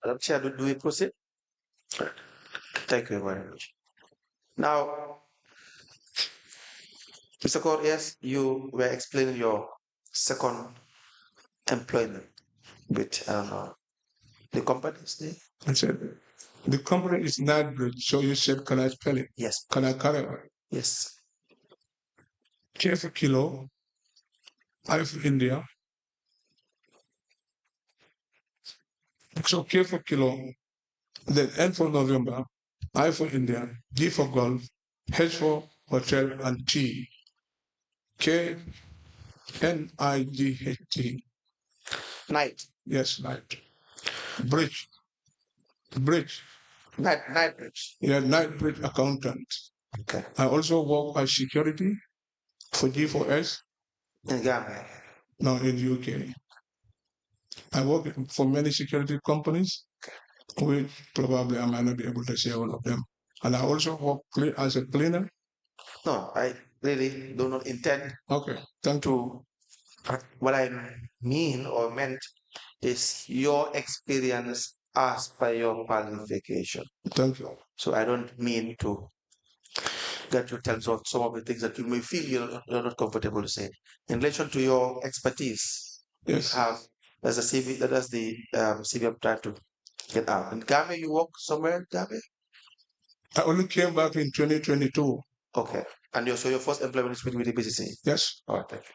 Madam Chair, do we proceed? Thank you very much. Now, Mr. Kaur, yes, you were explaining your second employment with the company's name. I said, the company is not good, so you said, can I spell it? Yes. Can I carry on? Yes. K for kilo, I for India. So K for kilo, then N for November, I for India, D for golf, H for hotel, and T. KNIGHT. Night. Yes, night. Bridge. Bridge. Night bridge. Yeah, night bridge accountant. Okay. I also work as security for G4S. In Ghana. No, in UK. I work for many security companies, which probably I might not be able to say all of them. And I also work as a cleaner. No, I really do not intend Okay, thank you. What I mean or meant is your experience as per your qualification. Thank you. So I don't mean to get you tell some of the things that you may feel you're not comfortable to say. In relation to your expertise, yes, you have as a CV, that's the CV I'm trying to get out. In Gambia, you work somewhere in Gambia? I only came back in 2022. Okay. And so your first employment is with the BCC? Yes. All right, thank you.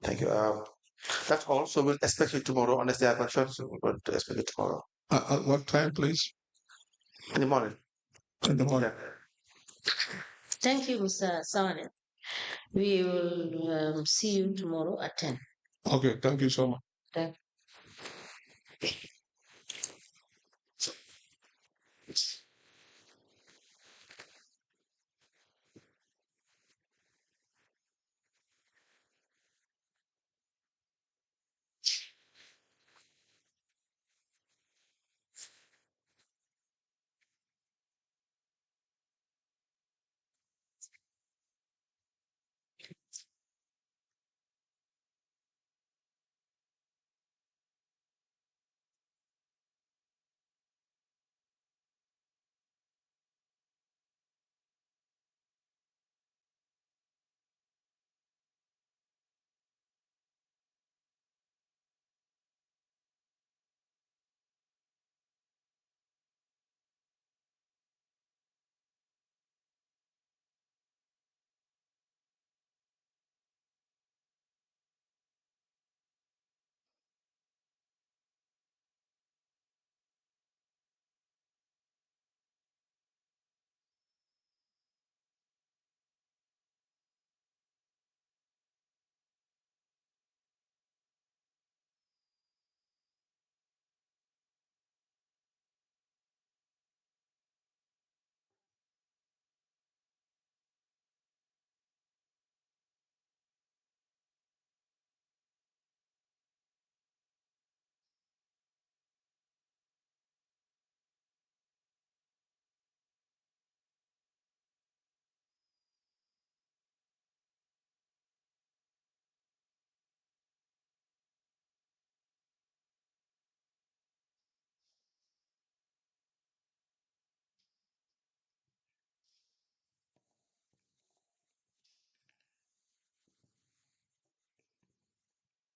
Thank you. That's all. So we'll expect you tomorrow, unless there are questions. We're going to expect you tomorrow. At what time, please? In the morning. In the morning. Yeah. Thank you, Mr. Sawane. We will see you tomorrow at 10. Okay, thank you so much. Thank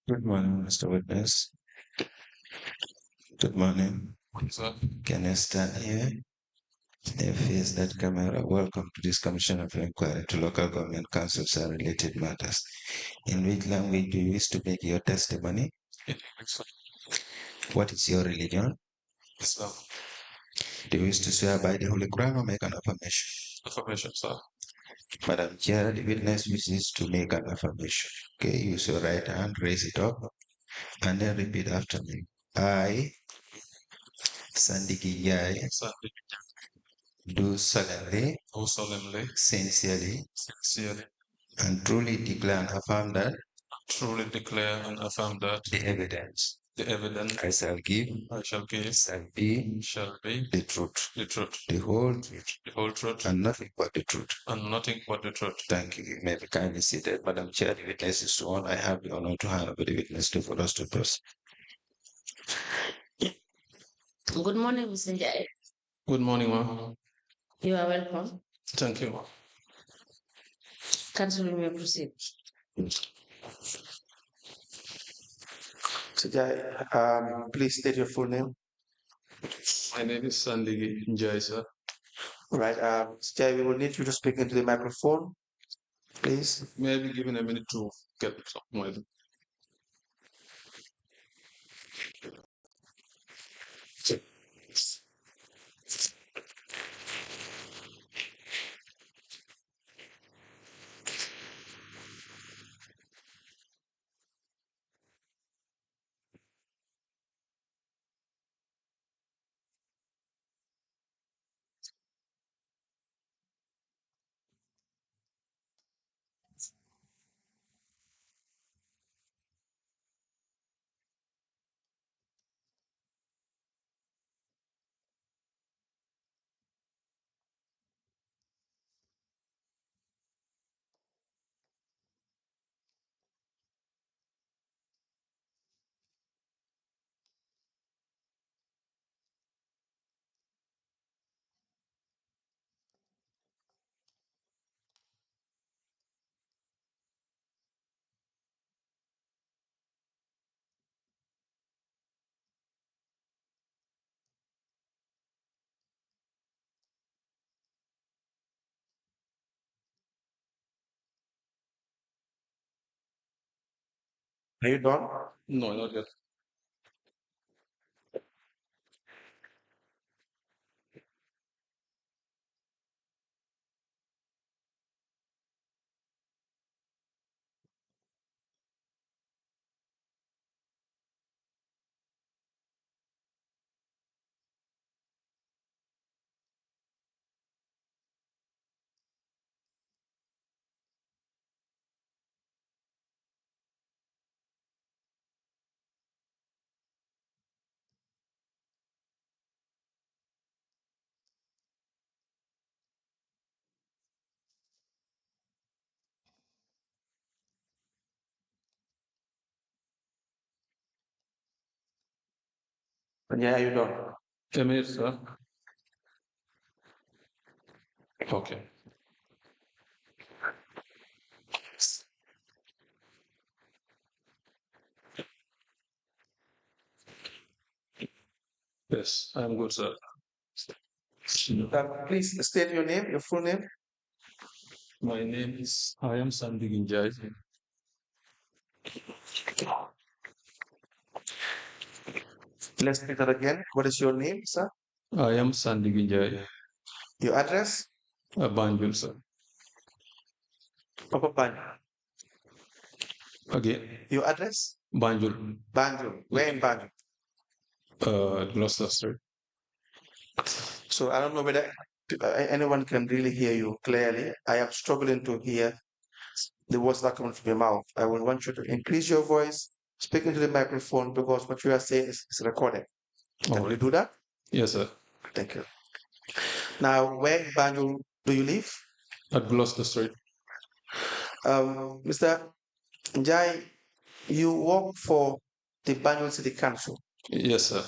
Good morning, Mr. Witness. Good morning. Sir. Can you stand here? Face that camera. Welcome to this Commission of Inquiry to Local Government Councils and related matters. In which language do you wish to make your testimony? What is your religion? Islam. Do you wish to swear by the Holy Quran or make an affirmation? Affirmation, sir. Madam Chair, the witness wishes to make an affirmation. Okay, use your right hand, raise it up, and then repeat after me. I, Sadigi Njie, do solemnly, sincerely, and truly declare and affirm that the evidence I shall give shall be the truth, the whole truth, and nothing but the truth. Thank you. You may be kindly seated. Madam Chair, the witness is sworn. I have the honor to hand over the witness to for us to proceed. Good morning, Mr. Njie. Good morning, ma'am. You are welcome. Thank you, ma'am. Council, you may proceed. Sadigi, please state your full name. My name is Sadigi Njie, sir. Right. Sadigi, we will need you to speak into the microphone, please. May I be given a minute to get my. Are you done? No, not yet. Yeah, are you done? A minute, sir. Okay. Yes, I'm good, sir. Please state your name, your full name. My name is Sadigi Njie. Let's speak that again. What is your name, sir? Sadigi Njie. Your address? Banjul, sir. Papa Banjul. Again, Your address? Banjul, Banjul. Where in Banjul? Gloucester Street. So I don't know whether anyone can really hear you clearly. I am struggling to hear the words that come from your mouth. I will want you to increase your voice, speak into the microphone because what you are saying is recorded. Can we do that? Yes, sir. Thank you. Now, where in Banjul do you live? At Gloucester Street. Mr. Njie, you work for the Banjul City Council. Yes, sir.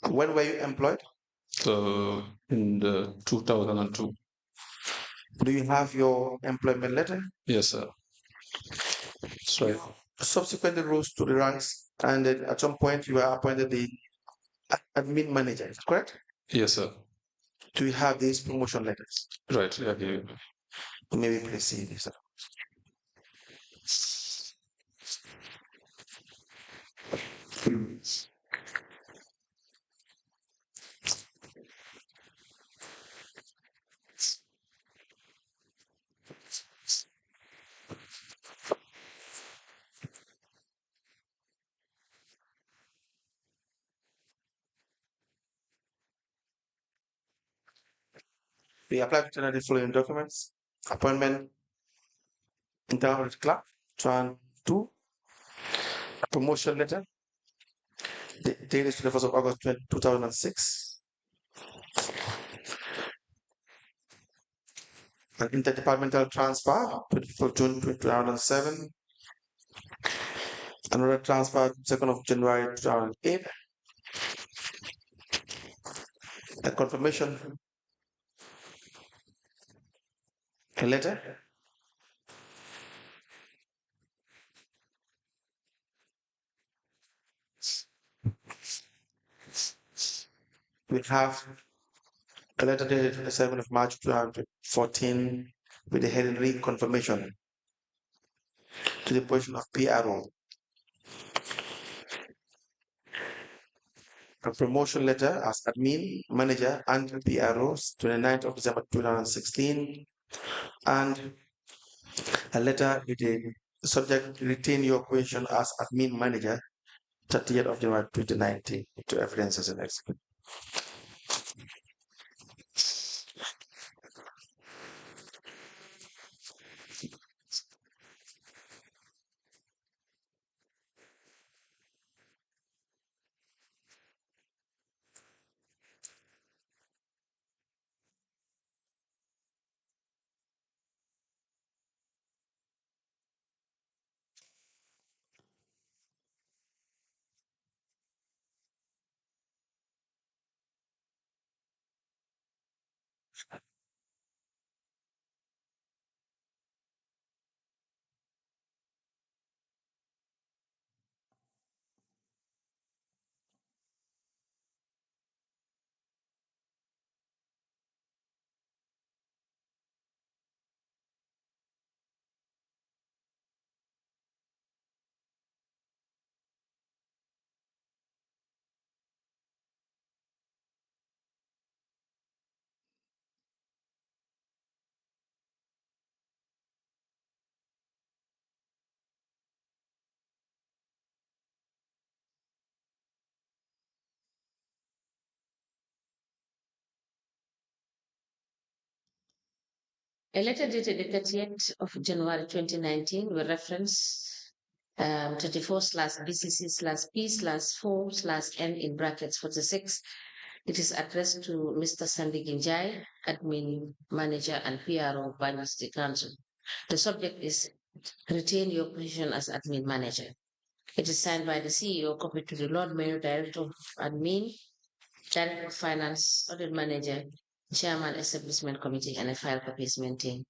When were you employed? In the 2002. Do you have your employment letter? Yes, sir. That's right. Subsequently rose to the ranks, and then at some point you were appointed the admin manager, is that correct? Yes, sir. Do you have these promotion letters? Right. Yeah, yeah. Maybe please see this. We apply to generate the following documents: appointment, internal audit clerk, Tran 2, promotion letter, the date is 21st of August 2006, an interdepartmental transfer for June 2007, another transfer 2nd of January 2008, a confirmation letter. We have a letter dated 27th of March 2014 with the heading reconfirmation to the position of PRO. A promotion letter as admin, manager, and PRO, 29th of December 2016, and a letter with the subject retain your position as admin manager, 30th of January 2019, to evidence as an expert. A letter dated the 30th of January 2019 with reference 34/BCC/P/4/N in brackets 46. It is addressed to Mr. Sadigi Njie, Admin Manager and PRO by City Council. The subject is retain your position as Admin Manager. It is signed by the CEO, copied to the Lord Mayor, Director of Admin, Director of Finance, Audit Manager, Chairman, Establishment Committee, and a file copy is maintained.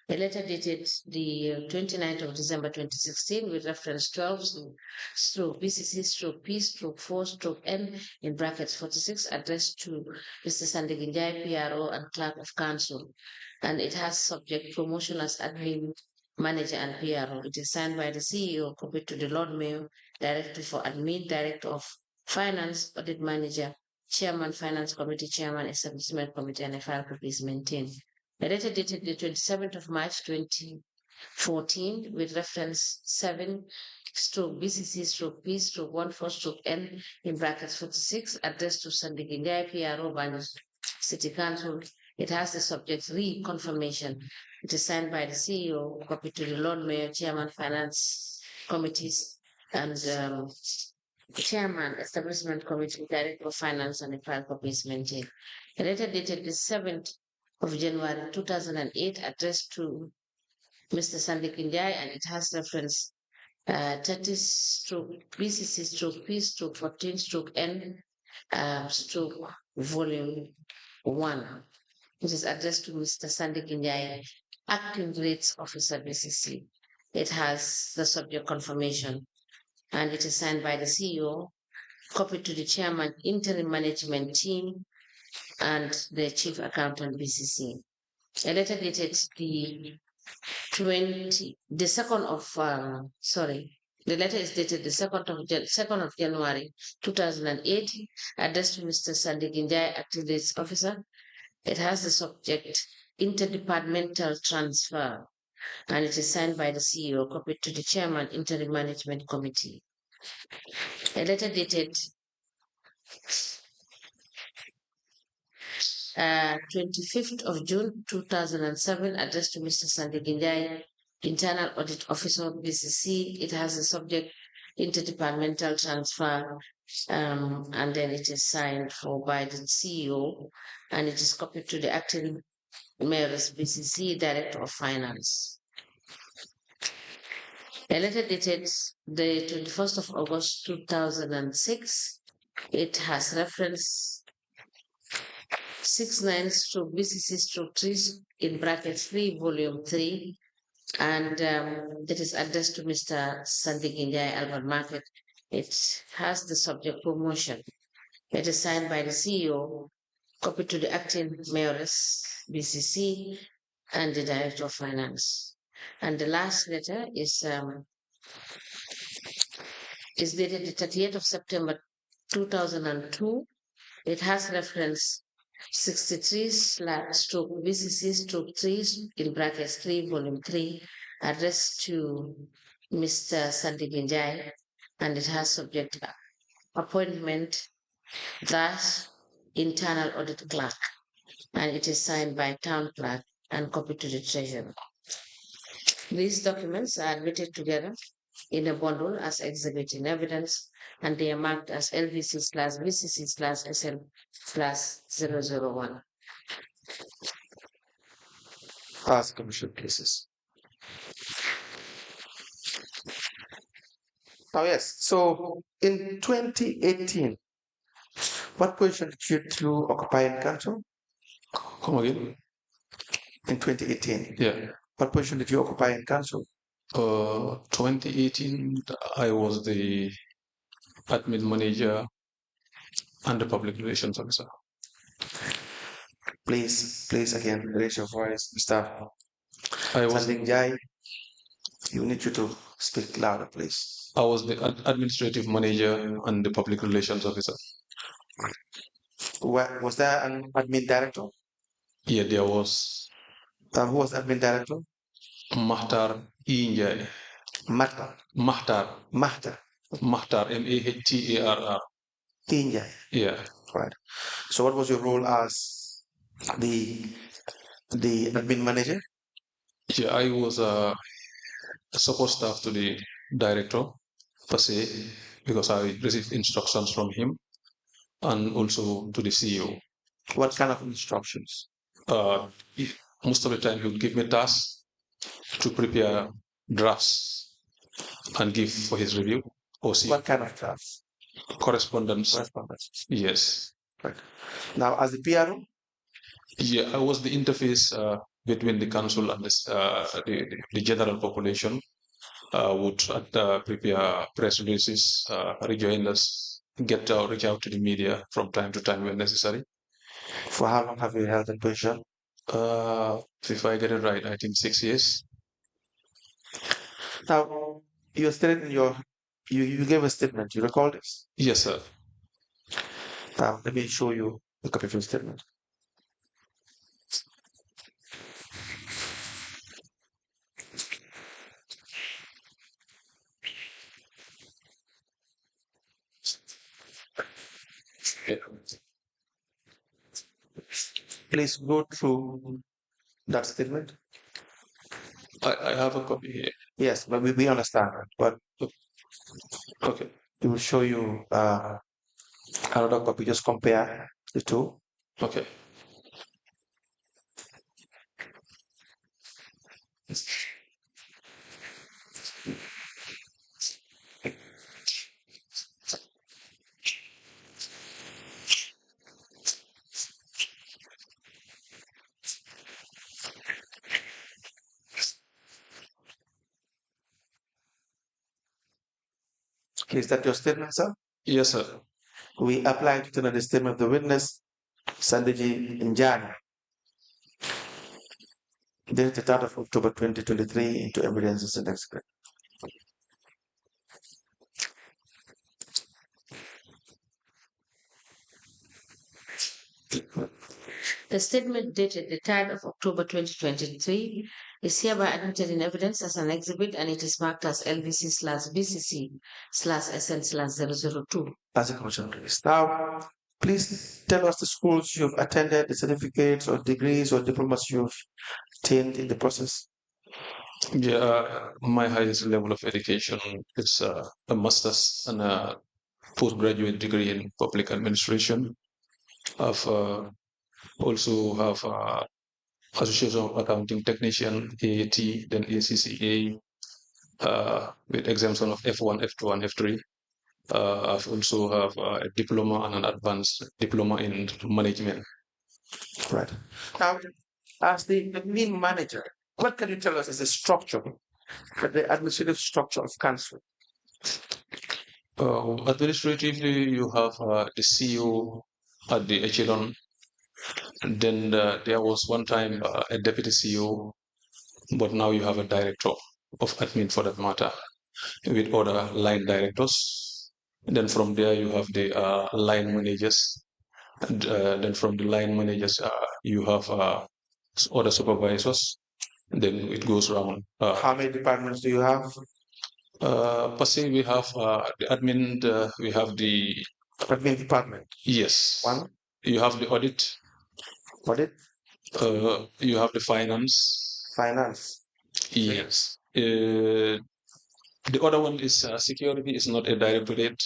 A letter dated the 29th of December 2016 with reference 12/BCC/P/4/N in brackets 46 addressed to Mr. Sadigi Njie, PRO and Clerk of Council, and it has subject promotion as Admin Manager and PRO. It is signed by the CEO, copied to the Lord Mayor, Director for Admin, Director of Finance, Audit Manager, Chairman, Finance Committee, Chairman, Establishment Committee, and a file copy is maintained. A letter dated the 27th of March 2014 with reference 7/BCC/P/14/N in brackets 46 addressed to Sadigi Njie, PRO by City Council. It has the subject reconfirmation. It is signed by the CEO, copied to the Lord Mayor, Chairman, Finance Committees, and Chairman, Establishment Committee, Director of Finance, and a file copy is maintained. A letter dated the 7th of January 2008 addressed to Mr. Sadigi Njie, and it has reference 30/BCC/P/14/N volume 1. It is addressed to Mr. Sadigi Njie, Acting Rates Officer, BCC. It has the subject confirmation, and it is signed by the CEO, copied to the Chairman, Interim Management Team, and the Chief Accountant, BCC. A letter dated the 2nd of the letter is dated the 2nd of January 2008, addressed to Mr. Sadigi Njie, Acting Rates Officer. It has the subject interdepartmental transfer, and it is signed by the CEO, copied to the Chairman, Interim Management Committee. A letter dated 25th of June 2007, addressed to Mr. Sadigi Njie, Internal Audit Officer, BCC. It has a subject interdepartmental transfer, and then it is signed for by the CEO, and it is copied to the Acting Mayor's, BCC, Director of Finance. A letter dated the 21st of August 2006. It has reference 69 stroke BCC stroke 3 in brackets 3 volume 3, and it is addressed to Mr. Sadigi Njie, Albert Market. It has the subject promotion. It is signed by the CEO, copied to the acting mayoress, BCC, and the Director of Finance. And the last letter is dated the 30th of September 2002. It has reference 63 stroke BCC stroke 3 in brackets 3 volume 3, addressed to Mr. Sadigi Njie, and it has subject appointment dash internal audit clerk, and it is signed by town clerk and copied to the treasurer. These documents are admitted together in a bundle as exhibiting evidence, and they are marked as LVC/BCC/SL/001. Ask commission cases. Oh, yes. So in 2018, what position did you occupy in council? Come again? In 2018. Yeah. What position did you occupy in council? 2018, I was the admin manager and the public relations officer. Please again, raise your voice, Mr. I was Sadigi Njie. You need you to speak louder, please. I was the administrative manager and the public relations officer. Was there an admin director? Yeah, there was Who was admin director? Mahtar Njie. Mahtar. Mahtar. Mahtar. Mahtar, Mahtarr. Njie. Yeah. Right. So what was your role as the admin manager? Yeah, I was a support staff to the director per se, because I received instructions from him, and also to the CEO. What kind of instructions? Most of the time he would give me tasks to prepare drafts and give for his review. What kind of drafts? Correspondence. Correspondence. Yes. Right. Now, as the PRO? Yeah, I was the interface between the council and the general population. Would prepare press releases, rejoinders, reach out to the media from time to time when necessary. For how long have you held that position? If I get it right, I think 6 years. Now, you stated in you gave a statement. You recall this? Yes, sir. Now, let me show you a copy of your statement. Please go through that statement. I have a copy here. Yes, but we understand that. But Okay. we will show you another copy. Just compare the two. Okay. Is that your statement, sir? Yes, sir. We apply to the statement of the witness, Sadigi Njie, dated the 3rd of October 2023 into evidences and exhibit. The statement dated the 3rd of October 2023 is hereby admitted in evidence as an exhibit, and it is marked as LVC/BCC/SN/002. As a commission release. Now, please tell us the schools you've attended, the certificates or degrees or diplomas you've attained in the process. Yeah, my highest level of education is a master's and a postgraduate degree in public administration. I've also have Association of Accounting Technician, AAT, then ACCA, with exemption of F1, F2, and F3. I've also have a diploma and an advanced diploma in management. Right. Now, as the admin manager, what can you tell us is the structure, the administrative structure of council? Administratively, you have the CEO at the echelon. Then there was one time a deputy CEO, but now you have a director of admin for that matter, with other line directors. And then from there, you have the line managers. And then from the line managers, you have other supervisors. Then it goes around. How many departments do you have? Per se, we have the admin, we have the Admin department. yes. One. You have the audit. Audit. You have the finance. Finance. Yes. The other one is security. Is not a directorate.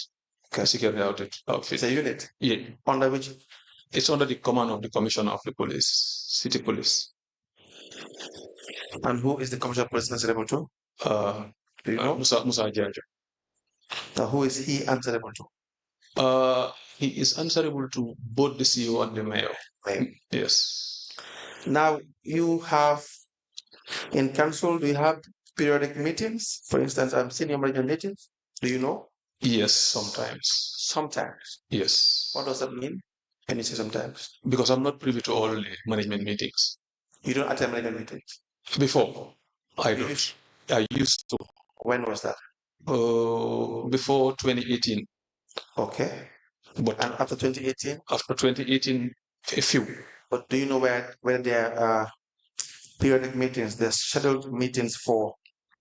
Okay. Security outfit. It's a unit. Yeah. Under which? It's under the command of the commissioner of the police, city police. And who is the commissioner of police answerable to? Do you know? Musa Jaja. Now, who is he answerable to? He is answerable to both the CEO and the mayor. Mayor. Yes. Now, you have in council, do you have periodic meetings? For instance, senior management meetings. Do you know? Yes, sometimes. Sometimes. Yes. What does that mean? Can you say sometimes? Because I'm not privy to all the management meetings. You don't attend management meetings? Before, I don't. I used to. When was that? Before 2018. Okay. But And after 2018? After 2018, a few. But do you know where there are periodic meetings, there's scheduled meetings for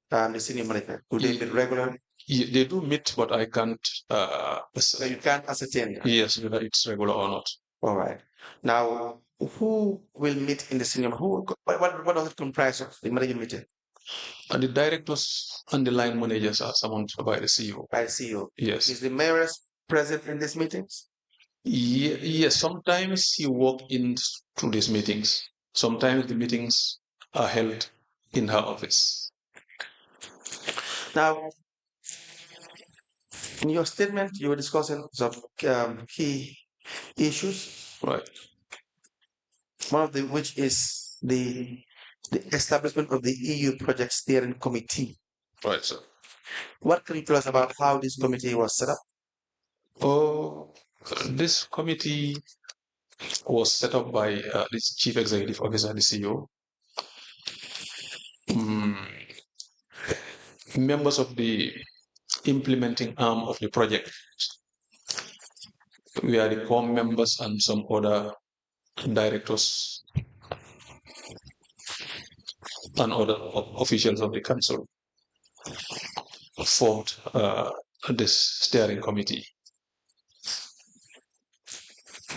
the senior management? Do they meet regularly? Yeah, they do meet, but I can't. So you can't ascertain that? Yes, whether it's regular or not. All right. Now, who will meet in the senior? What does it comprise of, the management meeting? And the directors and the line managers are summoned by the CEO. By the CEO? Yes. Is the mayor present in these meetings? Yes, sometimes he walk in to these meetings. Sometimes the meetings are held in her office. Now, in your statement, you were discussing some key issues. Right. One of them, which is the establishment of the EU Project Steering Committee. Right, sir. What can you tell us about how this committee was set up? Oh, this committee was set up by the chief executive officer, the CEO. Members of the implementing arm of the project. We are the core members and some other directors and other officials of the council formed this steering committee.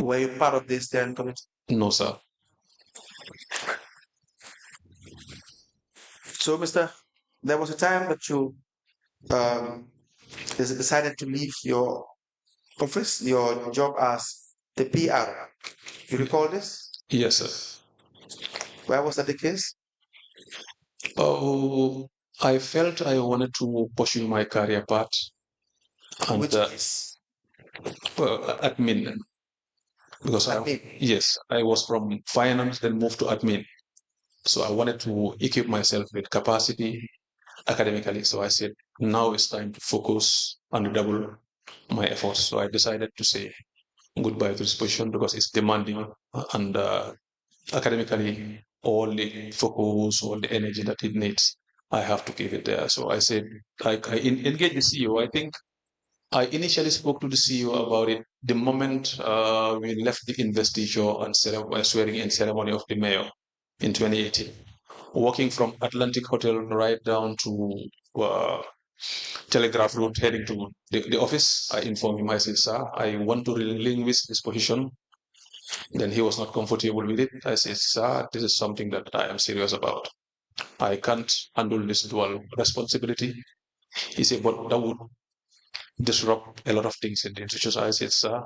Were you part of this steering committee? No, sir. So, there was a time that you decided to leave your office, your job as the PR. You recall this? Yes, sir. Why was that the case? Oh, I felt I wanted to pursue my career path. And which is? Admin. Because admin. I was from finance, then moved to admin. So I wanted to equip myself with capacity academically. So I said, now it's time to focus and double my efforts. So I decided to say goodbye to this position because it's demanding and academically all the focus, all the energy that it needs, I have to give it there. So I said, I engaged the CEO. I think I initially spoke to the CEO about it the moment we left the investiture and swearing in ceremony of the mayor in 2018. Walking from Atlantic Hotel right down to Telegraph Road, heading to the office, I informed him, I said, sir, I want to relinquish this position. Then he was not comfortable with it. I said, sir, this is something that I am serious about. I can't handle this dual responsibility. He said, but that would disrupt a lot of things in the institution. I said, sir,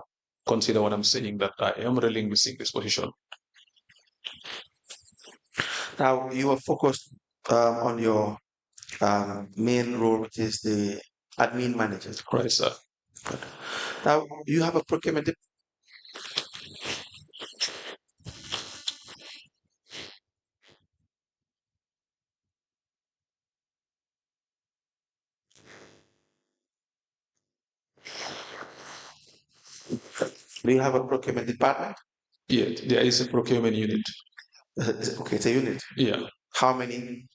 consider what I'm saying, that I am relinquishing this position. Now, you are focused on your main role, which is the admin manager. Right, sir. Now, you have a procurement. Do you have a procurement department? Yeah, there is a procurement unit. Okay, it's a unit. Yeah. How many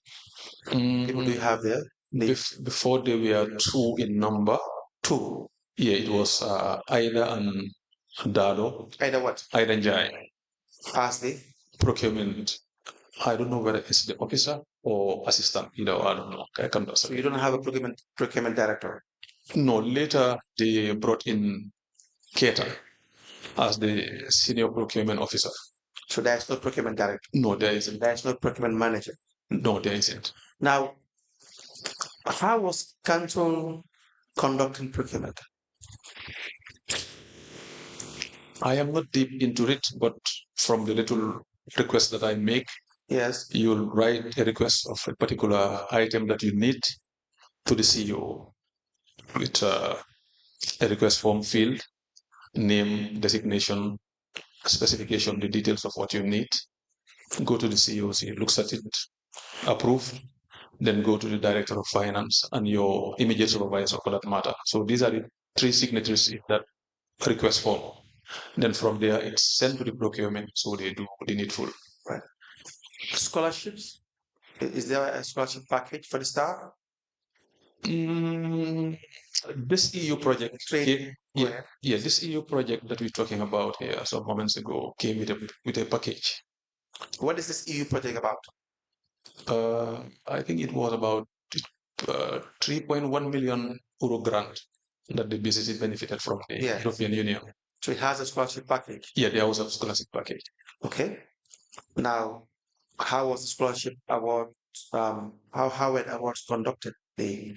people do you have there? Before they were 2 in number. 2. Yeah, it was Ida and Dado. Ida what? Ida Njie. As the Procurement. I don't know whether it's the officer or assistant. I don't know. I can't So you don't have a procurement director? No, later they brought in Keita as the senior procurement officer. So there's no procurement director? No, there isn't. There's no procurement manager? No, there isn't. Now, how was Canton conducting procurement? I am not deep into it, but from the little request that I make, yes, you'll write a request of a particular item that you need to the CEO with a request form field, name, designation, specification, the details of what you need. Go to the CEO, he looks at it, approve, then go to the director of finance and your immediate supervisor for that matter. So these are the 3 signatories in that request form. Then from there, it's sent to the procurement, so they do the needful. Right. Scholarships? Is there a scholarship package for the staff? This EU project, this EU project that we're talking about here some moments ago came with a package. What is this EU project about? I think it was about 3.1 million euro grant that the businesses benefited from the European Union. So it has a scholarship package? Yeah, there was a scholarship package. Okay. Now, how was the scholarship award? How were the awards conducted? Do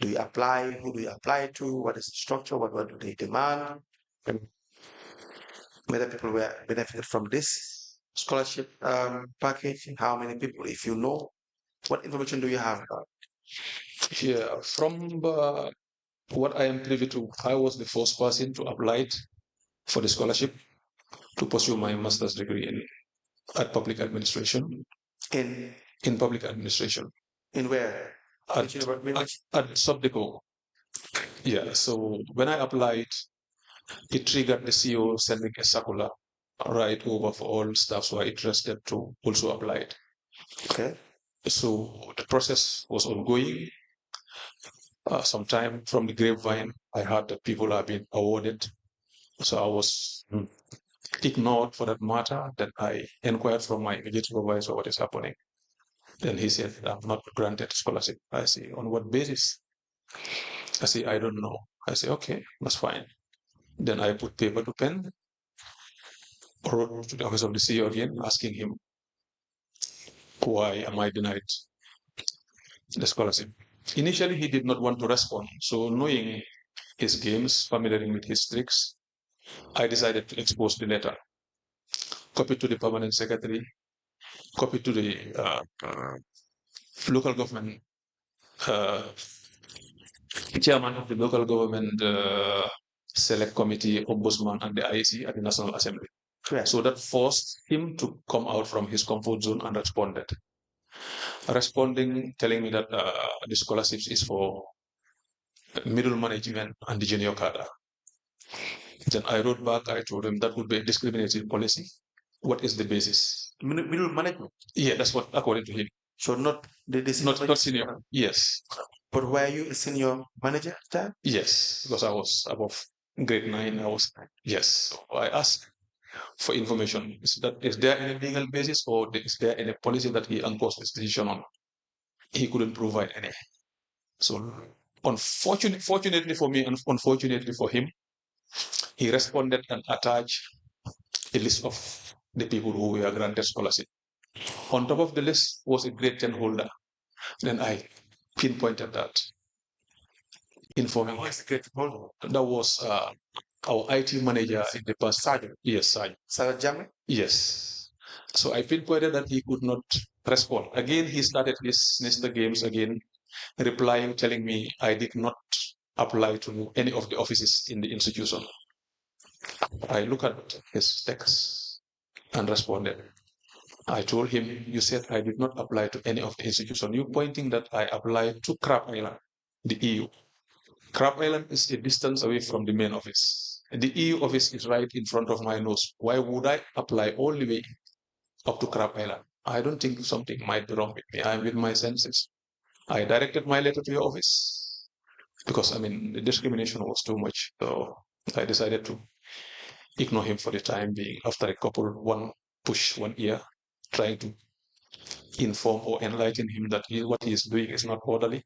you apply? Who do you apply to? What is the structure? What do they demand? Whether people were benefited from this scholarship package? How many people? If you know, what information do you have? Yeah, from what I am privy to, I was the first person to apply for the scholarship to pursue my master's degree at public administration. In public administration. In where? At Subdeco. Yeah, so when I applied, it triggered the CEO sending a circular right over for all staffs who are interested to also apply. Okay. So the process was ongoing. Sometime from the grapevine, I heard that people have been awarded. So I was ignored for that matter. Then I inquired from my immediate supervisor what is happening. Then he said, I'm not granted scholarship. I say, on what basis? I say, I don't know. I say, okay, that's fine. Then I put paper to pen, wrote to the office of the CEO again, asking him, why am I denied the scholarship? Initially, he did not want to respond. So knowing his games, familiar with his tricks, I decided to expose the letter. Copy to the permanent secretary, copy to the local government, chairman of the local government select committee, ombudsman, and the IEC at the National Assembly. Correct. So that forced him to come out from his comfort zone and responded. Responding, telling me that the scholarships is for middle management and the junior cadre. Then I wrote back, I told him that would be a discriminatory policy. What is the basis? Middle management? Yeah, that's what, according to him. So not not senior. Yes. But were you a senior manager at that? Yes, because I was above grade 9. Yes. So I asked for information. Is there any legal basis or is there any policy that he enforced this decision on? He couldn't provide any. So fortunately for me and unfortunately for him, he responded and attached a list of the people who were granted scholarship. On top of the list was a grade 10 holder. Then I pinpointed that. Informing Who is the grade 10 holder? That was our IT manager in the past. Sergeant? Yes, Sergeant. Sergeant Jammeh? Yes. So I pinpointed that he could not respond. Again, he started his sinister games again, replying, telling me I did not apply to any of the offices in the institution. I looked at his text and responded. I told him, you said I did not apply to any of the institutions. You pointing that I applied to Crab Island, the EU. Crab Island is a distance away from the main office. The EU office is right in front of my nose. Why would I apply all the way up to Crab Island? I don't think something might be wrong with me. I'm with my senses. I directed my letter to your office because, I mean, the discrimination was too much. So I decided to ignore him for the time being after a couple, one push, 1 year, trying to inform or enlighten him that what he is doing is not orderly.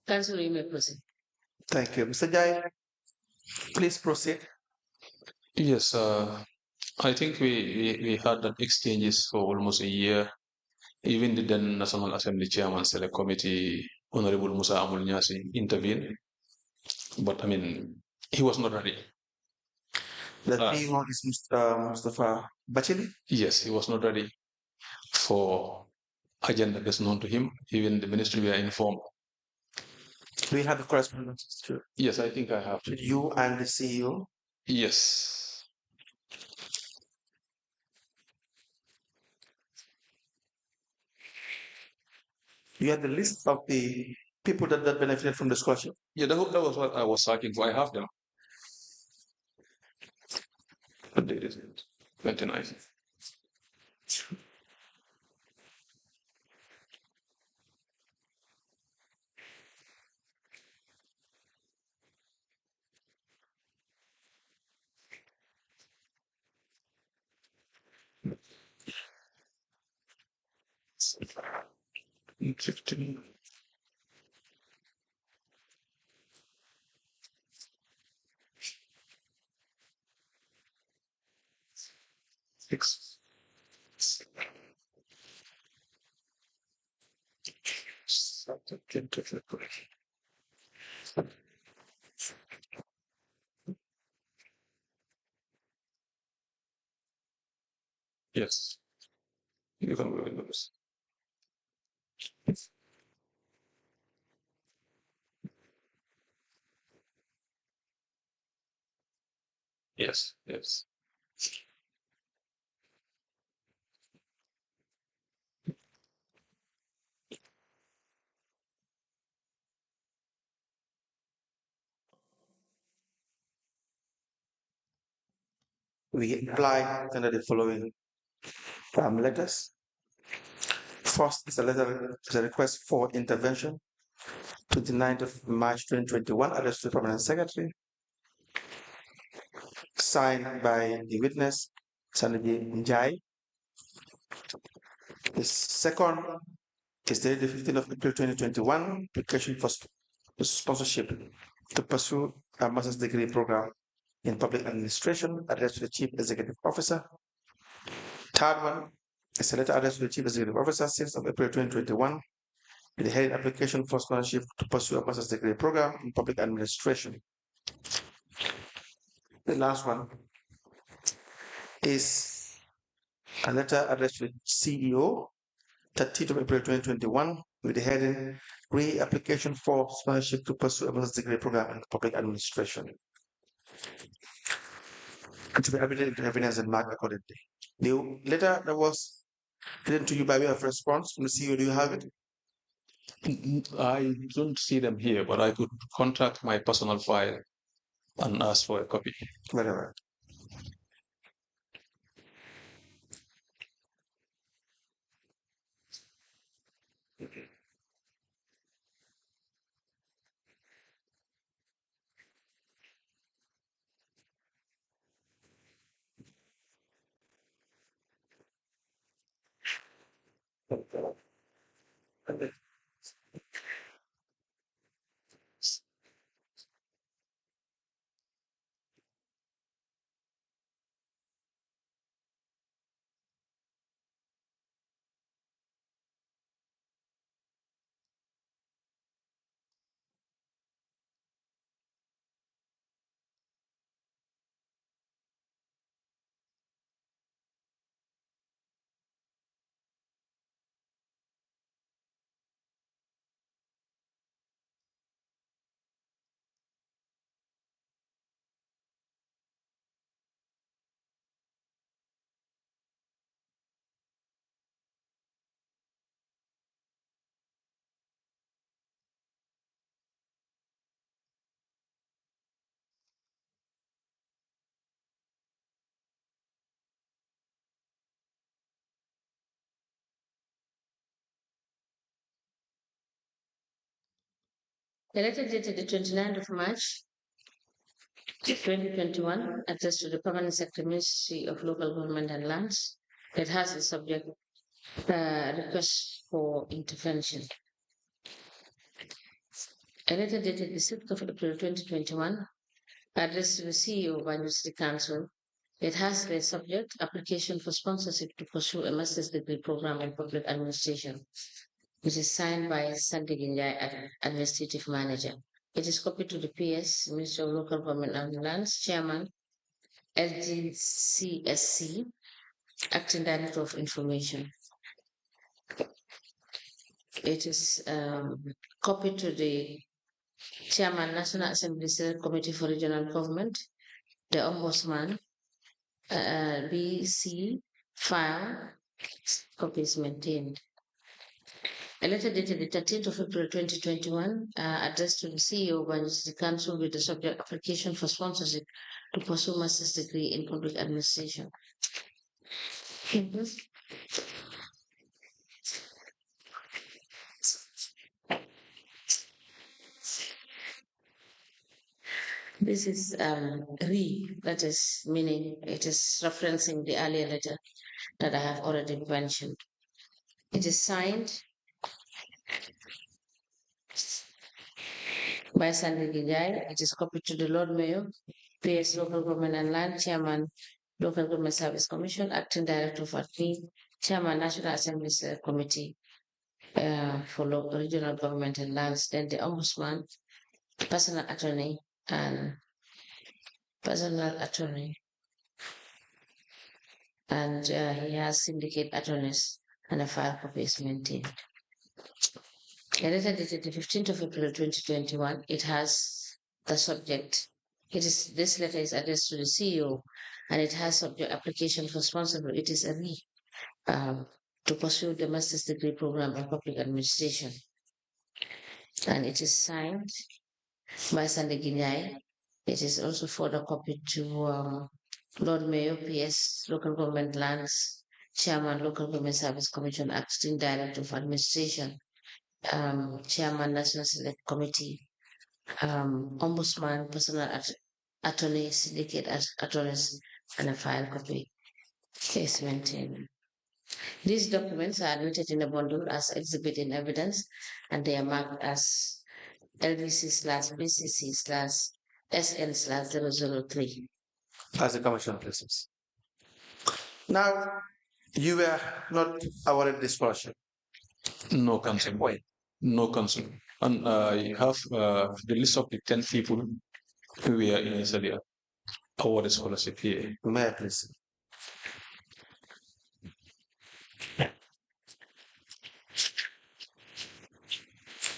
Councillor, you may proceed. Thank you. Mr. Njie, please proceed. Yes, I think we had that exchanges for almost a year. Even the then National Assembly Chairman Select Committee, Honorable Musa Amul Nyasi, intervened. But I mean, he was not ready. The CEO is Mr. Mustafa Bachili. Yes, he was not ready for agenda that's known to him. Even the ministry were informed. Do you have the correspondence to Yes, I think I have. you and the CEO? Yes. You have the list of the people that benefited from the scholarship? Yeah, that was what I was searching for. I have them. What date is it? 29th. 15. Six. Yes, you can go in those. Yes, yes. We apply under the following letters. First is a request for intervention, 29th of March 2021, addressed to the Permanent Secretary, signed by the witness, Sadigi Njie. The second is dated the 15th of April 2021, application for sponsorship to pursue a master's degree program in public administration, addressed to the Chief Executive Officer. Third one is a letter addressed to the Chief Executive Officer, 6th of April 2021, with the heading application for scholarship to pursue a master's degree program in public administration. The last one is a letter addressed to the CEO, 13th of April 2021, with the heading re-application for scholarship to pursue a master's degree program in public administration. To be updated into evidence and marked accordingly. The letter that was given to you by way of response from the CEO, do you have it? I don't see them here, but I could contact my personal file and ask for a copy. Very well. The letter dated the 29th of March 2021, addressed to the Permanent Secretary, Ministry of Local Government and Lands, that has the subject request for intervention. A letter dated the 6th of April 2021, addressed to the CEO of Banjul City Council. It has the subject application for sponsorship to pursue a master's degree program in public administration, which is signed by Sadigi Njie, Administrative Manager. It is copied to the PS, Ministry of Local Government and Lands, Chairman, SGCSC, Acting Director of Information. It is copied to the Chairman, National Assembly Select Committee for Regional Government, the Ombudsman, BC file, copies maintained. A letter dated the 13th of April 2021, addressed to the CEO of Banjul City Council with the subject application for sponsorship to pursue master's degree in public administration. This is that is meaning it is referencing the earlier letter that I have already mentioned. It is signed by Sadigi Njie. It is copied to the Lord Mayor, PS Local Government and Land Chairman, Local Government Service Commission, Acting Director of ADMI, Chairman, National Assembly Committee for Local Regional Government and Lands, then the Ombudsman, Personal Attorney, and he has syndicate attorneys and a file copy is maintained. A letter dated the 15th of April 2021, it has the subject. This letter is addressed to the CEO and it has subject application for responsible. It is a to pursue the master's degree program in public administration. And it is signed by Sadigi Njie. It is also photocopied to Lord Mayor, PS, Local Government Lands, Chairman, Local Government Service Commission, Acting Director of Administration, Chairman, National Select Committee, Ombudsman, Personal Attorney, Syndicate Attorneys, and a file copy is maintained. These documents are admitted in a bundle as exhibit in evidence, and they are marked as LVC/BCC/SN/003. As the commission places. Now, you were not awarded this scholarship. No concern. Why? No concern. And I have the list of the 10 people who were initially awarded scholarship here. May I please?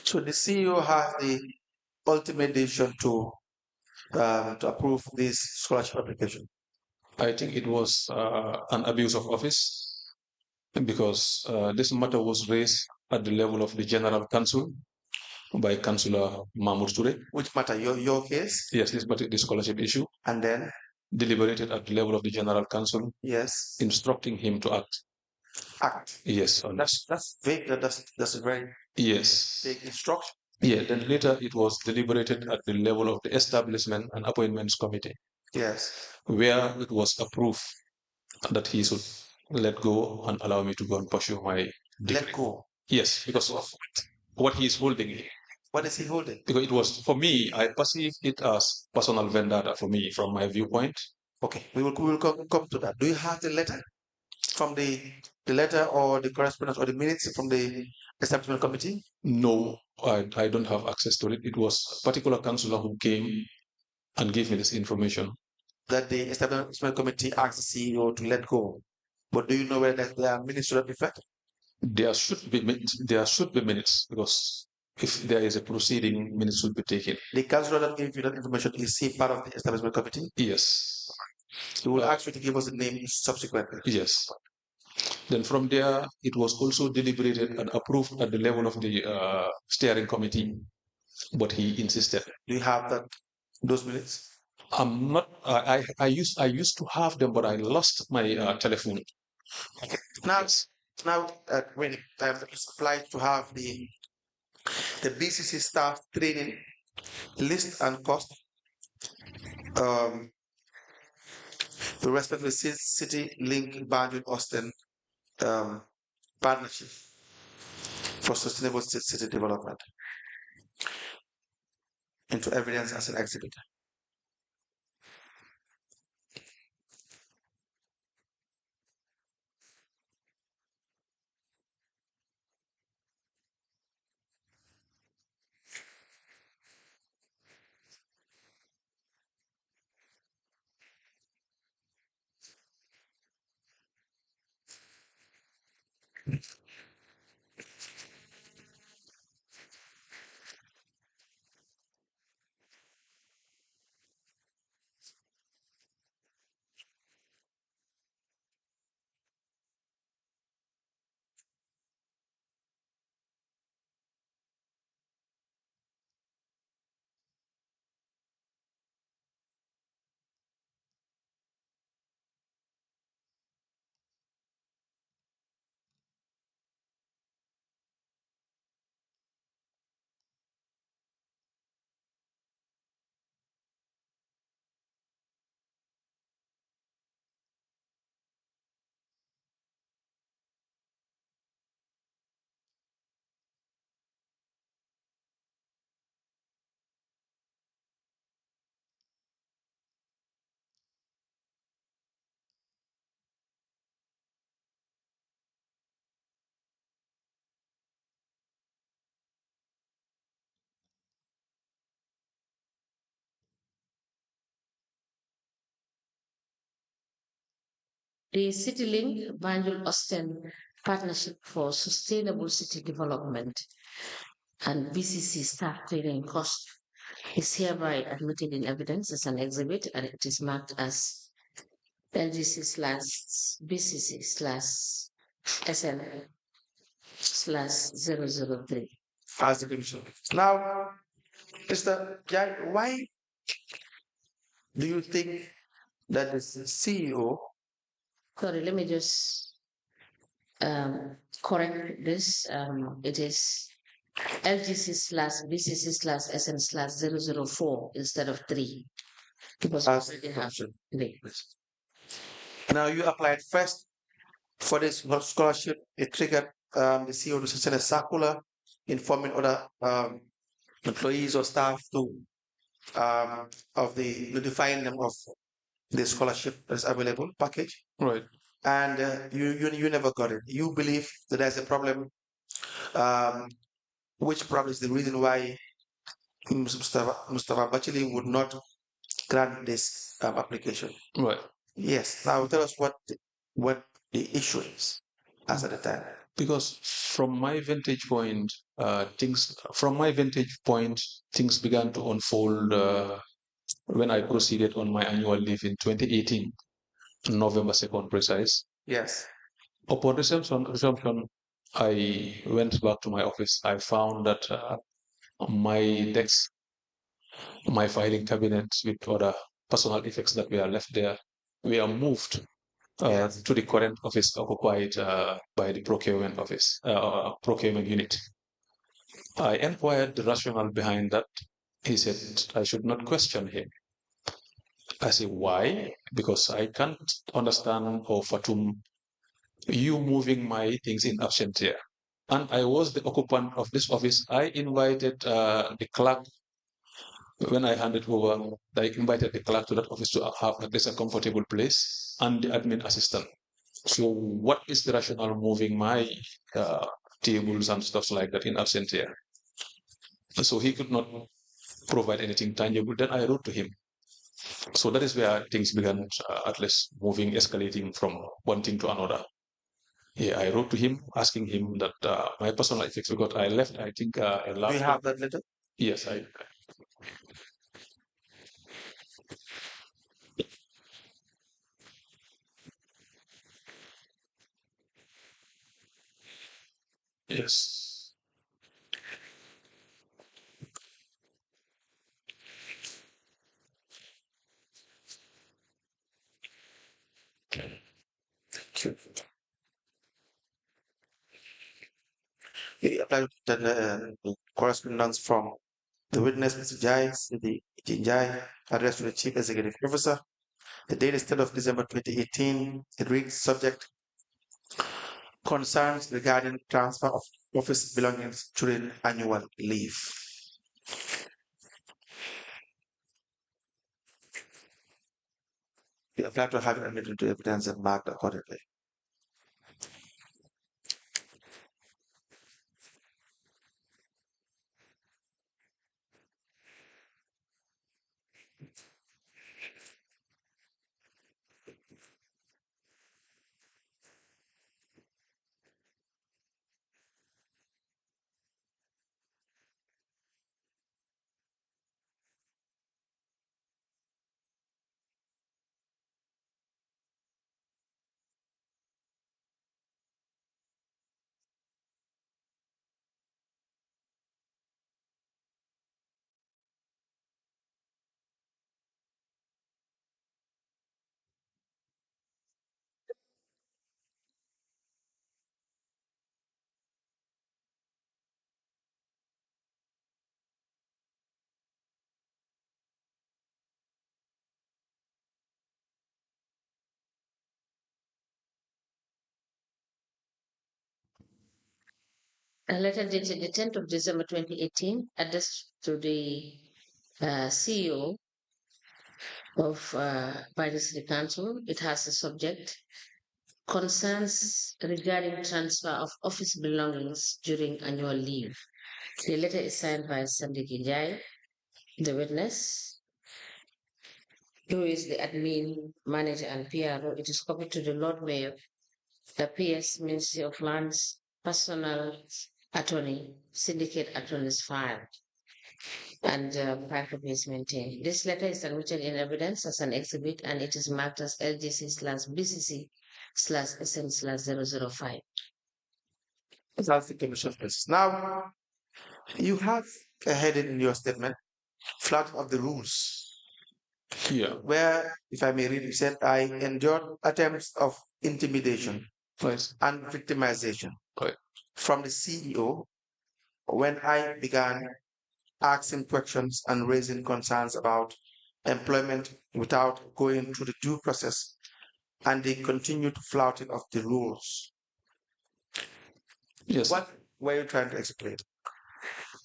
So the CEO has the ultimate decision to approve this scholarship application. I think it was an abuse of office because this matter was raised at the level of the General Council by Councillor Mahmoud Toure. Which matter? Your case? Yes, this scholarship issue. And then? Deliberated at the level of the General Council. Yes. Instructing him to act. Act? Yes. That's vague. That's a very vague instruction. Yeah, then later it was deliberated at the level of the Establishment and Appointments Committee. Yes. Where it was approved that he should let go and allow me to go and pursue my degree. Let go? Yes, because of what he is holding. What is he holding? Because it was, for me, I perceive it as personal vendetta for me, from my viewpoint. Okay, we will come to that. Do you have the letter from the letter or the correspondence or the minutes from the establishment committee? No, I don't have access to it. It was a particular councillor who came and gave me this information. That the establishment committee asked the CEO to let go. But do you know whether there are minutes to that effect? There should be minutes, because if there is a proceeding, minutes will be taken. The councillor that gave you that information, is he part of the establishment committee? Yes. He will ask you to give us the name subsequently. Yes. Then from there, it was also deliberated and approved at the level of the steering committee, but he insisted. Do you have those minutes? I'm not. I used to have them, but I lost my telephone. Okay. Now, when it's applied to have the BCC staff training list and cost, the respect of the City Link Banjul Austin partnership for sustainable city development into evidence as an exhibit. The CityLink Banjul Austin Partnership for Sustainable City Development and BCC staff training cost is hereby admitted in evidence as an exhibit, and it is marked as LGC/BCC/SN/003. As the commission. Now, Mr. Jai, why do you think that the CEO? Sorry, let me just correct this. It is LGC/BCC/SN/004 instead of 3. Because As we have option. 3. Now you applied first for this scholarship. It triggered the CEO to send a circular informing other employees or staff to of the notifying them of the scholarship that is available package. Right. And you never got it. You believe that there's a problem, which probably is the reason why Mustafa Bachili would not grant this application. Right. Yes. Now tell us what the issue is as at the time. Because from my vantage point, things began to unfold when I proceeded on my annual leave in 2018, November 2nd precise. Yes. Upon resumption, I went back to my office. I found that my desk, my filing cabinet with other personal effects that were left there, were moved Yes. to the current office occupied by the procurement office, procurement unit. I inquired the rationale behind that. He said I should not question him. I said, why? Because I can't understand or fathom you moving my things in absentia. And I was the occupant of this office. I invited the clerk when I handed over. I invited the clerk to that office to have at least a comfortable place, and the admin assistant. So what is the rationale moving my tables and stuff like that in absentia? So he could not provide anything tangible. Then I wrote to him. So that is where things began, at least moving, escalating from one thing to another. Yeah, I wrote to him asking him that my personal effects, because I left, I think, a Do you laptop. have that letter? Yes, I. Yes. You applied the correspondence from the witness, Mr. Jai, Sadigi Njie, addressed to the Chief Executive Officer. The date is 3rd of December 2018. It reads subject concerns regarding transfer of office belongings during annual leave. We apply to have it admitted into evidence and marked accordingly. A letter dated the 10th of December 2018, addressed to the CEO of Biden City Council. It has a subject concerns regarding transfer of office belongings during annual leave. The letter is signed by Sadigi Njie, the witness. who is the admin, manager, and PRO. It is copied to the Lord Mayor, the PS, Ministry of Lands, Personal Attorney, Syndicate Attorney's file, and 5 copies maintained. This letter is submitted in evidence as an exhibit, and it is marked as LGC/BCC/SM/005. That's the commission process. Now, you have a heading in your statement, flouting of the rules, Yeah. where, if I may read, you said, I endured attempts of intimidation Right. and victimization Right. from the CEO when I began asking questions and raising concerns about employment without going through the due process and the continued flouting of the rules. Yes. What were you trying to explain?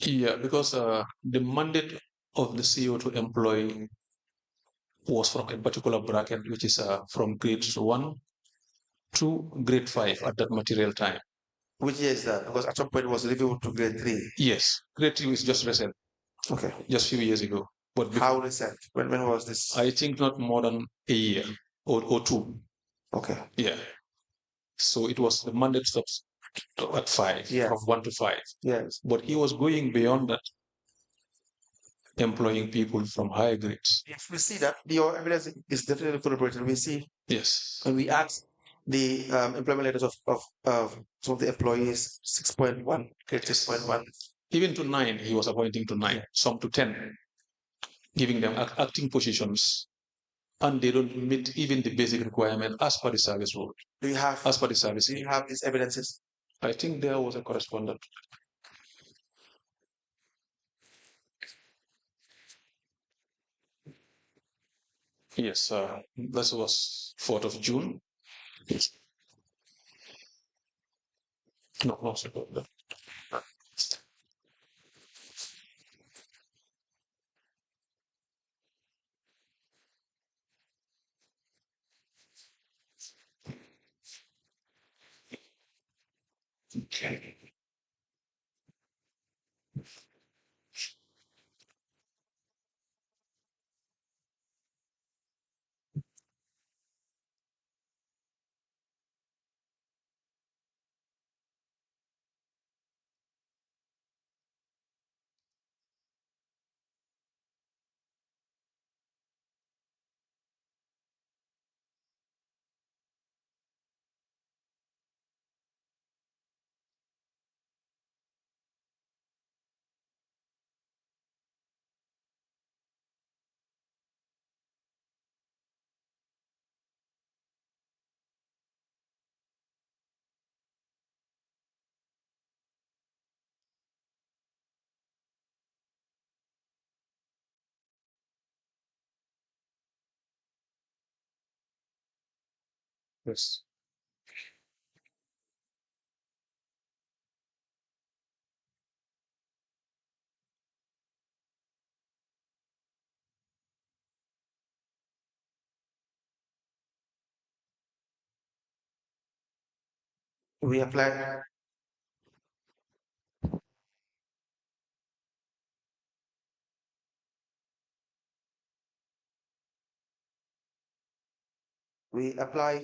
Yeah, because the mandate of the CEO to employ was from a particular bracket, which is from grade 1 to grade 5 at that material time. Which year is that? Because at some point it was reviewed to grade 3. Yes, grade 3 is just recent. Okay. Just few years ago. But how recent? When was this? I think not more than a year or 2. Okay. Yeah. So it was the mandate stops at 5, yes. from 1 to 5. Yes. But he was going beyond that, employing people from higher grades. Yes, we see that your evidence is definitely corroborated. We see. Yes. When we ask the employment letters of some of the employees, 6.1, grade 6.1. Even to 9, he was appointing to 9, some to 10, giving them acting positions, and they don't meet even the basic requirement as per the service rule. Do you have as per the service? Do you have these evidences? I think there was a correspondent. Yes, that was 4th of June. No, sorry. Okay. Yes. We apply. We apply.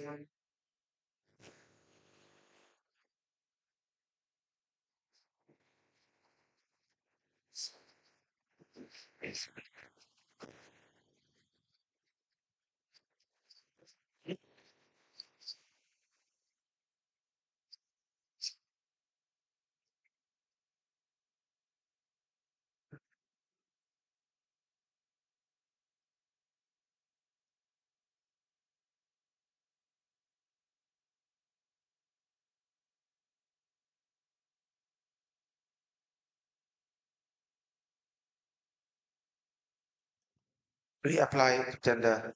We apply to tender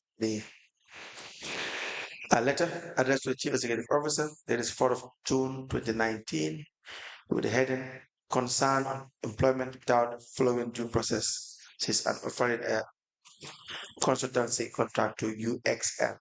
a letter addressed to the Chief Executive Officer. That is 4th of June 2019, with the heading "Concern on Employment Without Following Due Process." She's offering a consultancy contract to UXL.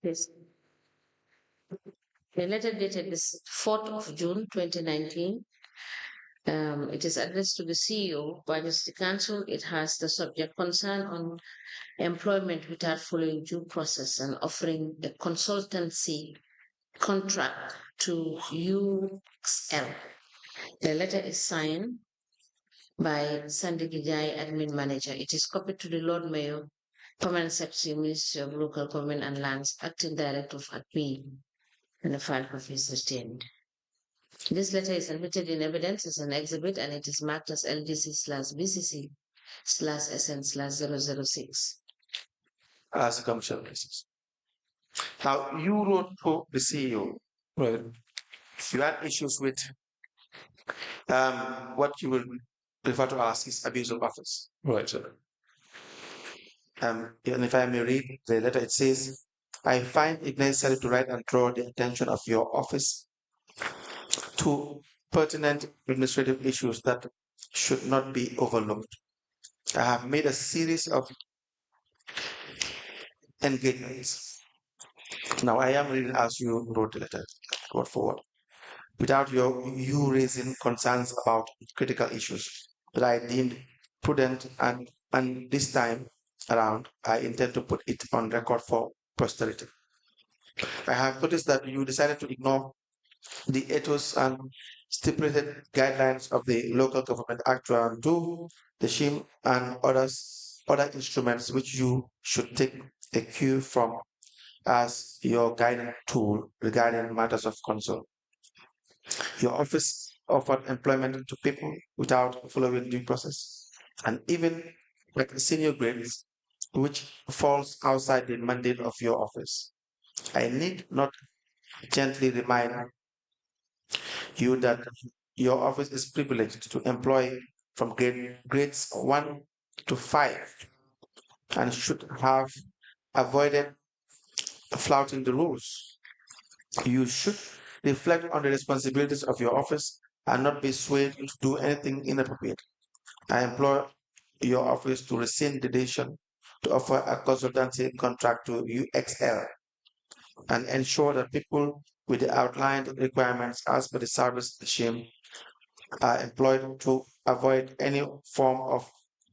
Please. A letter dated this 4th of June 2019. It is addressed to the CEO by the City Council. It has the subject concern on employment without following due process and offering a consultancy contract to UXL. The letter is signed by Sadigi Njie, admin manager. It is copied to the Lord Mayor, Permanent Secretary, Ministry of Local Government and Lands, Acting Director of ACPI, and the file copy is retained. This letter is admitted in evidence as an exhibit and it is marked as LDC/BCC/SN/006. As a commercial basis. Now, you wrote to the CEO. Right. You had issues with what you will refer to as his abuse of office. Right, sir. And if I may read the letter, it says, I find it necessary to write and draw the attention of your office to pertinent administrative issues that should not be overlooked. I have made a series of engagements. Now I am reading as you wrote the letter, word for word, without you raising concerns about critical issues that I deemed prudent, and this time around I intend to put it on record for posterity. I have noticed that you decided to ignore the ethos and stipulated guidelines of the Local Government Act 2, the SHIM, and other instruments which you should take a cue from as your guiding tool regarding matters of concern. Your office offered employment to people without following due process, and even like senior grades, which falls outside the mandate of your office. I need not gently remind you that your office is privileged to employ from grades 1 to 5 and should have avoided flouting the rules. You should reflect on the responsibilities of your office and not be swayed to do anything inappropriate. I implore your office to rescind the decision to offer a consultancy contract to UXL and ensure that people with the outlined requirements as per the service regime are employed to avoid any form of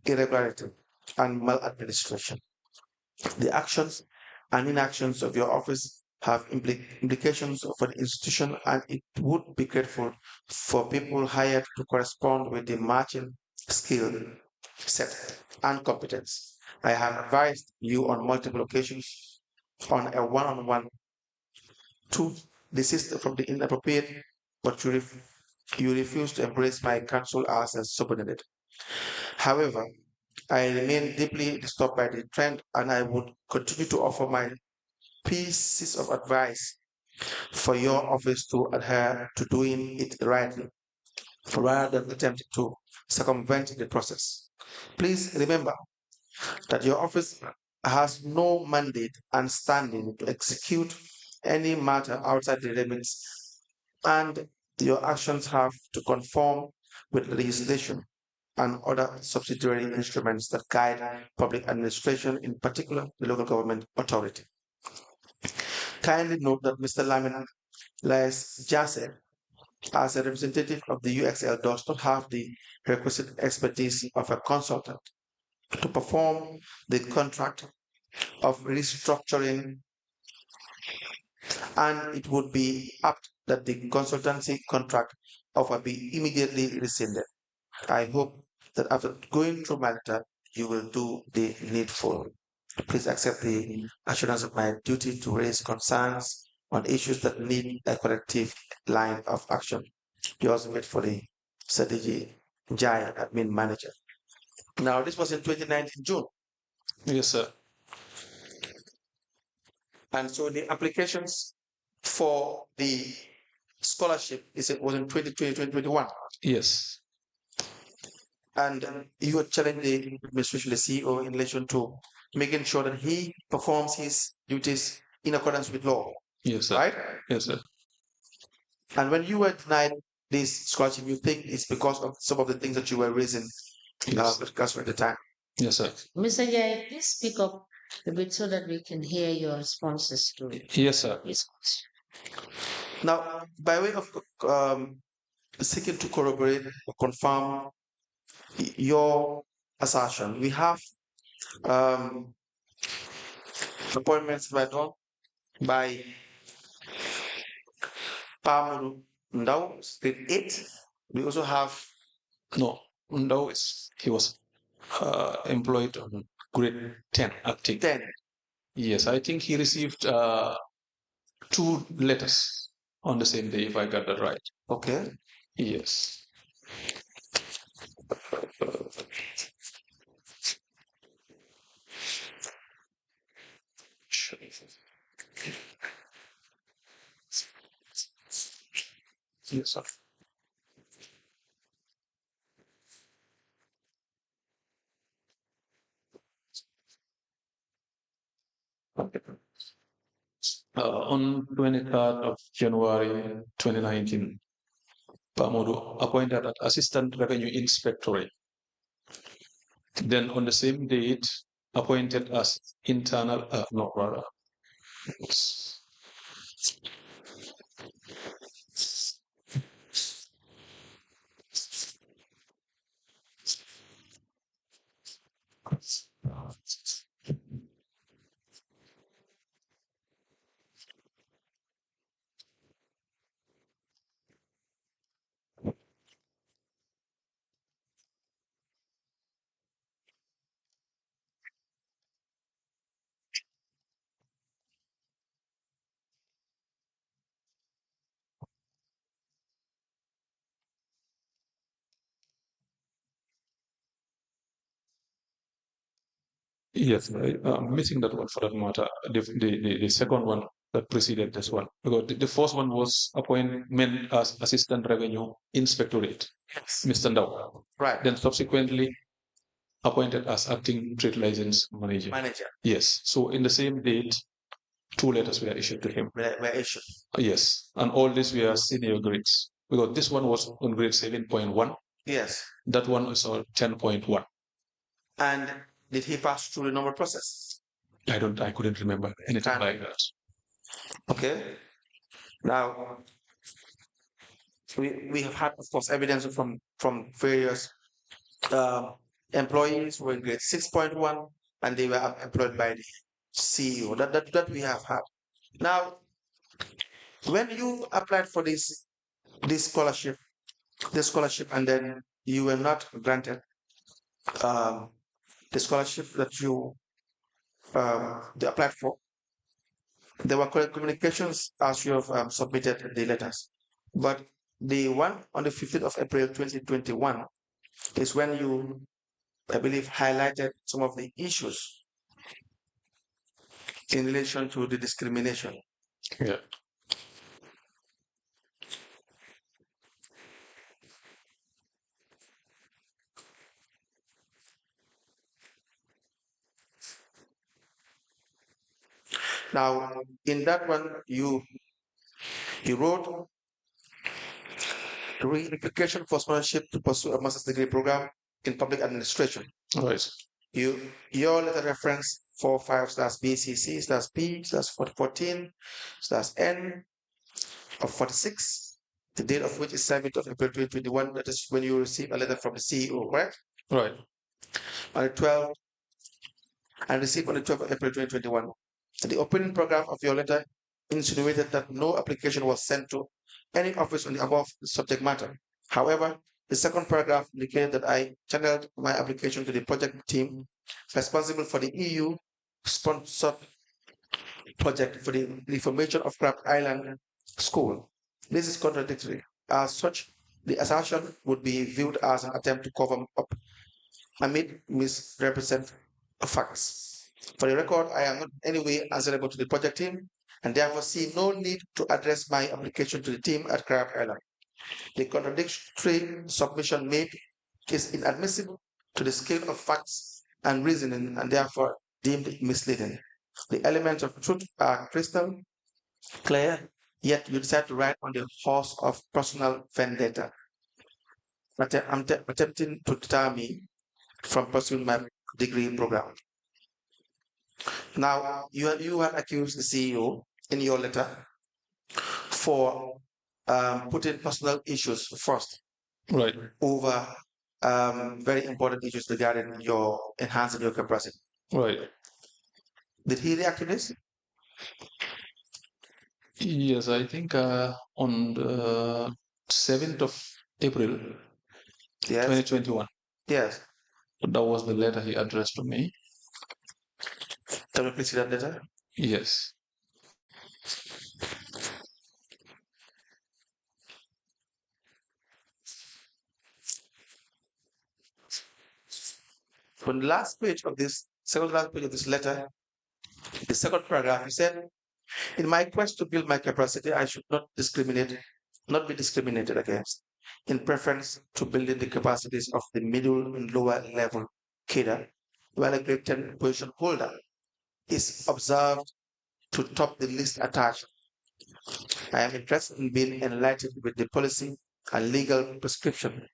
irregularity and maladministration. The actions and inactions of your office have implications for the institution, and it would be grateful for people hired to correspond with the matching skill set and competence. I have advised you on multiple occasions on a one-on-one to desist from the inappropriate, but you refuse to embrace my counsel as a subordinate. However, I remain deeply disturbed by the trend, and I would continue to offer my pieces of advice for your office to adhere to doing it rightly rather than attempting to circumvent the process. Please remember that your office has no mandate and standing to execute any matter outside the limits, and your actions have to conform with legislation and other subsidiary instruments that guide public administration, in particular the local government authority. Kindly note that Mr. Lamin Les Jase, as a representative of the UXL, does not have the requisite expertise of a consultant to perform the contract of restructuring, and it would be apt that the consultancy contract offer be immediately rescinded. I hope that after going through my letter, you will do the needful. Please accept the assurance of my duty to raise concerns on issues that need a collective line of action. Yours made for the Sadigi Njie, admin manager. Now, this was in 2019 June. Yes, sir. And so the applications for the scholarship was in 2020, 2021. Yes. And you had challenged the administration, the CEO, in relation to making sure that he performs his duties in accordance with law. Yes, sir. Right? Yes, sir. And when you were denied this scholarship, you think it's because of some of the things that you were raising Yes. with Gus at the time. Yes, sir. Mr. Njie, please speak up a bit so that we can hear your responses to Yes, sir. this question. Now, by way of seeking to corroborate or confirm your assertion, we have appointments by done by Pamuru Ndau, State 8. We also have No, no, he was employed on grade 10 acting. 10. Yes, I think he received 2 letters on the same day, if I got that right. Okay. Yes. Sure. Yes, sir. On 23rd of January 2019, Pamodo appointed as Assistant Revenue Inspectorate. Then on the same date, appointed as internal, no, rather. Yes, I'm missing that one for that matter. The second one that preceded this one, because the first one was appointment as Assistant Revenue Inspectorate, Yes. Mr. Ndau. Right. Then subsequently appointed as Acting Trade License Manager. Yes. So in the same date, 2 letters were issued to him. Were issued. Yes, and all these were senior grades, because this one was on grade 7.1. Yes. That one was on 10.1. And did he pass through the normal process? I couldn't remember anything like that. Okay. Now, we have had, of course, evidence from various employees who were in grade 6.1 and they were employed by the CEO. That we have had. Now, when you applied for this scholarship, and then you were not granted the scholarship that you applied for, there were communications as you have submitted the letters. But the one on the 15th of April 2021 is when you, I believe, highlighted some of the issues in relation to the discrimination. Yeah. Now, in that one, you wrote application for scholarship to pursue a master's degree program in public administration. Right. Your letter reference 45/BCC/P/14/N of 46, the date of which is 7th of April 2021. That is when you receive a letter from the CEO, correct? Right. On the 12th, and received on the 12th of April 2021. The opening paragraph of your letter insinuated that no application was sent to any office on the above subject matter. However, the second paragraph indicated that I channeled my application to the project team responsible for the EU-sponsored project for the reformation of Crab Island School. This is contradictory. As such, the assertion would be viewed as an attempt to cover up amid misrepresent facts. For the record, I am not in any way answerable to the project team and therefore see no need to address my application to the team at Crab Island. The contradictory submission made is inadmissible to the scale of facts and reasoning and therefore deemed misleading. The elements of truth are crystal clear, yet you decide to ride on the horse of personal vendetta. I'm attempting to deter me from pursuing my degree program. Now, you had accused the CEO in your letter for putting personal issues first Right. over very important issues regarding your enhancing your capacity. Right. Did he react to this? Yes, I think on the 7th of April, Yes. 2021, Yes. that was the letter he addressed to me. Can we please see that letter? Yes. On the last page of this, second last page of this letter, the second paragraph, he said, in my quest to build my capacity, I should not be discriminated against in preference to building the capacities of the middle and lower level cadre, while a grade 10 position holder is observed to top the list attached. I am interested in being enlightened with the policy and legal prescription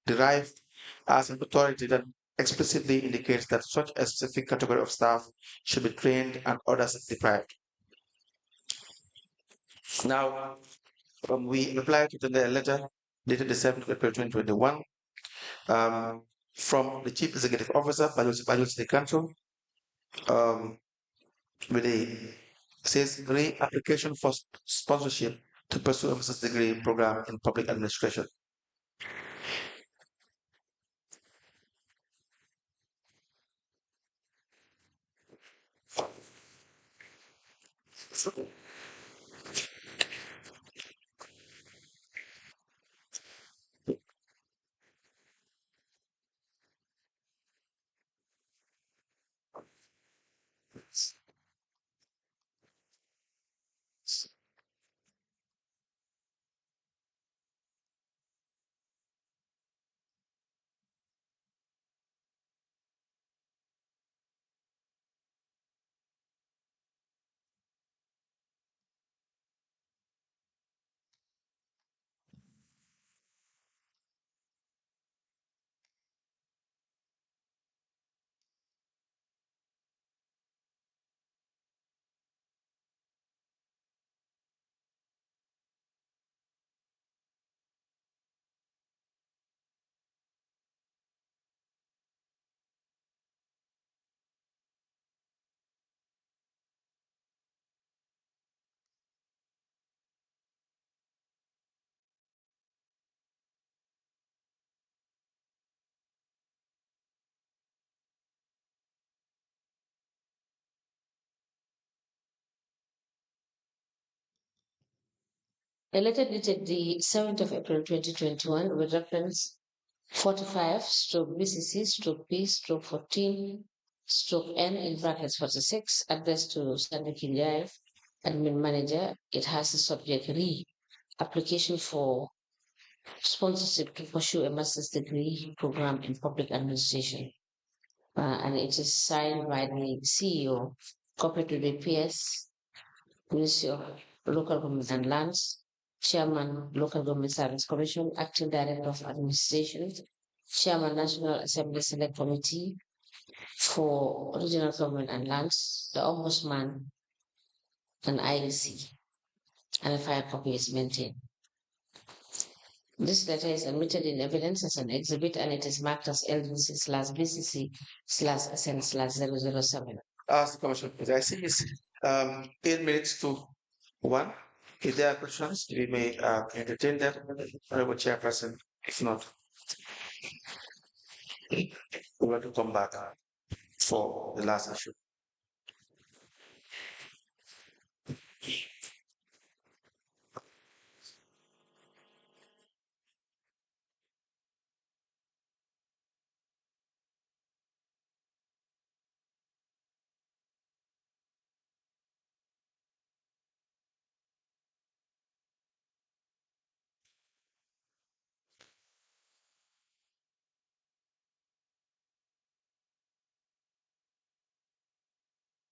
derived as an authority that explicitly indicates that such a specific category of staff should be trained and others deprived. Now, we replied to the letter dated the 7th of April 2021 from the Chief Executive Officer, Banjul City Council, with a says application for sponsorship to pursue a master's degree program in public administration. A letter dated the 7th of April 2021 with reference 45 stroke BCC stroke P stroke 14 stroke N in brackets 46 addressed to Sadigi Njie, admin manager. It has a subject application for sponsorship to pursue a master's degree program in public administration. And it is signed by the CEO, copied to the PS, Ministry of Local Government and Lands, Chairman, Local Government Service Commission, Acting Director of Administration, Chairman, National Assembly Select Committee for Regional Government and Lands, the Ombudsman, and IEC, and a file copy is maintained. This letter is admitted in evidence as an exhibit and it is marked as LDC/BCC/SN/007. Ask the Commission, I see it's 8 minutes to 1. If there are questions, we may entertain them. Honorable Chairperson, if not, we want to come back for the last issue.